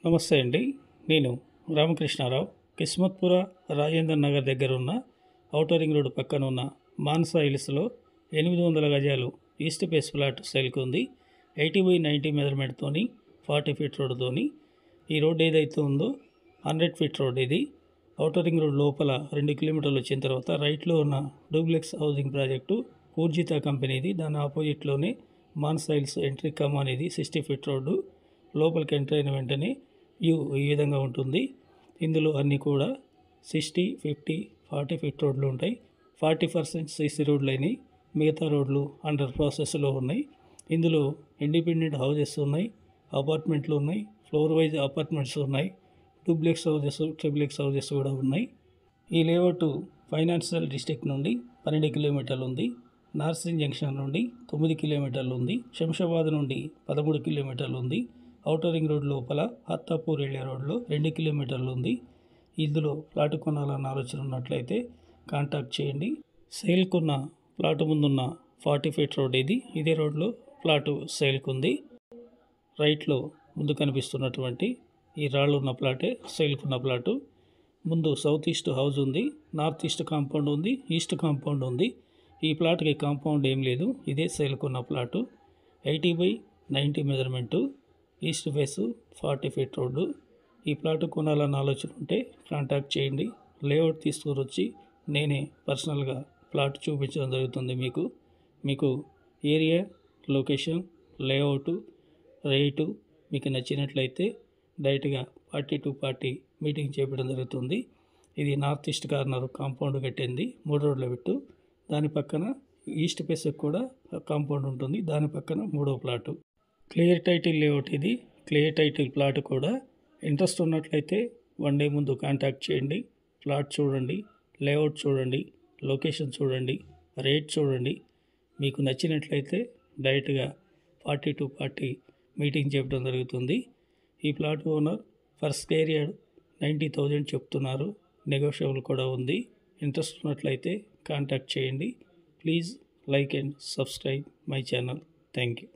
నమస్తే అండి. నేను రామకృష్ణారావు. కిస్మత్పుర రాజేంద్ర నగర్ దగ్గర ఉన్న ఔటర్ రింగ్ రోడ్ పక్కన ఉన్న మాన్సా హిల్స్లో 800 గజాలు ఈస్ట్ ఫేస్ ఫ్లాట్ సేల్కి ఉంది. 80/90 మెజర్మెంట్తోని 40 ఫీట్ రోడ్డుతోని. ఈ రోడ్ ఏదైతే ఉందో 100 ఫీట్ రోడ్. ఇది ఔటర్ రింగ్ రోడ్ లోపల 2 కిలోమీటర్లు వచ్చిన తర్వాత రైట్లో ఉన్న డూప్లెక్స్ హౌసింగ్ ప్రాజెక్టు పూర్జిత కంపెనీది. దాని ఆపోజిట్లోనే మాన్సా హిల్స్ ఎంట్రీ కమ్ అనేది 60 ఫీట్ రోడ్డు. లోపలికి ఎంటర్ అయిన వెంటనే ఈ విధంగా ఉంటుంది. ఇందులో అన్నీ కూడా 60, 50, 40 ఫీట్ రోడ్లు ఉంటాయి. 40% సీసీ రోడ్లు అయినాయి. మిగతా రోడ్లు అండర్ ప్రాసెస్లో ఉన్నాయి. ఇందులో ఇండిపెండెంట్ హౌజెస్ ఉన్నాయి, అపార్ట్మెంట్లు ఉన్నాయి, ఫ్లోర్ వైజ్ అపార్ట్మెంట్స్ ఉన్నాయి, డూప్లెక్స్ హౌజెస్, ట్రిప్లెక్స్ హౌజెస్ కూడా ఉన్నాయి. ఈ లేఅవుట్ ఫైనాన్షియల్ డిస్ట్రిక్ట్ నుండి 12 కిలోమీటర్లు ఉంది. నార్సింగ్ జంక్షన్ నుండి 9 కిలోమీటర్లు ఉంది. శంషాబాద్ నుండి 13 కిలోమీటర్లు ఉంది. ఔటర్ రింగ్ రోడ్ లోపల హత్తాపూర్ వెళ్ళే రోడ్లో 2 కిలోమీటర్లు ఉంది. ఇందులో ప్లాట్ కొనాలన్న ఆలోచన ఉన్నట్లయితే కాంటాక్ట్ చేయండి. సేల్కున్న ప్లాట్ ముందున్న 40 ఫీట్ రోడ్ ఇది. ఇదే రోడ్లో ప్లాటు సేల్కు ఉంది. రైట్లో ముందు కనిపిస్తున్నటువంటి ఈ రాళ్ళు ఉన్న ప్లాటే సేల్కున్న ప్లాటు. ముందు సౌత్ ఈస్ట్ హౌస్ ఉంది, నార్త్ ఈస్ట్ కాంపౌండ్ ఉంది, ఈస్ట్ కాంపౌండ్ ఉంది. ఈ ప్లాట్కి కాంపౌండ్ ఏం లేదు. ఇదే సేల్కున్న plot. 80/90 measurement, east face, 40 feet road. ఈ ప్లాట్ కొనాలన్న ఆలోచన ఉంటే కాంటాక్ట్ చేయండి. లేఅవుట్ తీసుకొని వచ్చి నేనే పర్సనల్గా ప్లాట్ చూపించడం జరుగుతుంది. మీకు ఏరియా, లొకేషన్, లేఅవుట్, రేటు మీకు నచ్చినట్లయితే డైరెక్ట్గా పార్టీ టు పార్టీ మీటింగ్ చేయడం జరుగుతుంది. ఇది నార్త్ ఈస్ట్ కార్నర్ కాంపౌండ్ కట్టింది 3 రోడ్ల బిట్టు. దాని పక్కన ఈస్ట్ ఫేస్కి కూడా కాంపౌండ్ ఉంటుంది. దాని పక్కన 3వ ప్లాటు. క్లియర్ టైటిల్ లేఅవుట్ ఇది. క్లియర్ టైటిల్ ప్లాట్ కూడా. ఇంట్రెస్ట్ ఉన్నట్లయితే 1 డే ముందు కాంటాక్ట్ చేయండి. ప్లాట్ చూడండి, లేఅవుట్ చూడండి, లొకేషన్ చూడండి, రేట్ చూడండి. మీకు నచ్చినట్లయితే డైరెక్ట్గా పార్టీ టు పార్టీ మీటింగ్ చెప్పడం జరుగుతుంది. ఈ plot owner for square yard 90,000 చెప్తున్నారు. నెగోషియబుల్ కూడా ఉంది. ఇంట్రెస్ట్ ఉన్నట్లయితే కాంటాక్ట్ చేయండి. Please like and subscribe my channel. Thank you.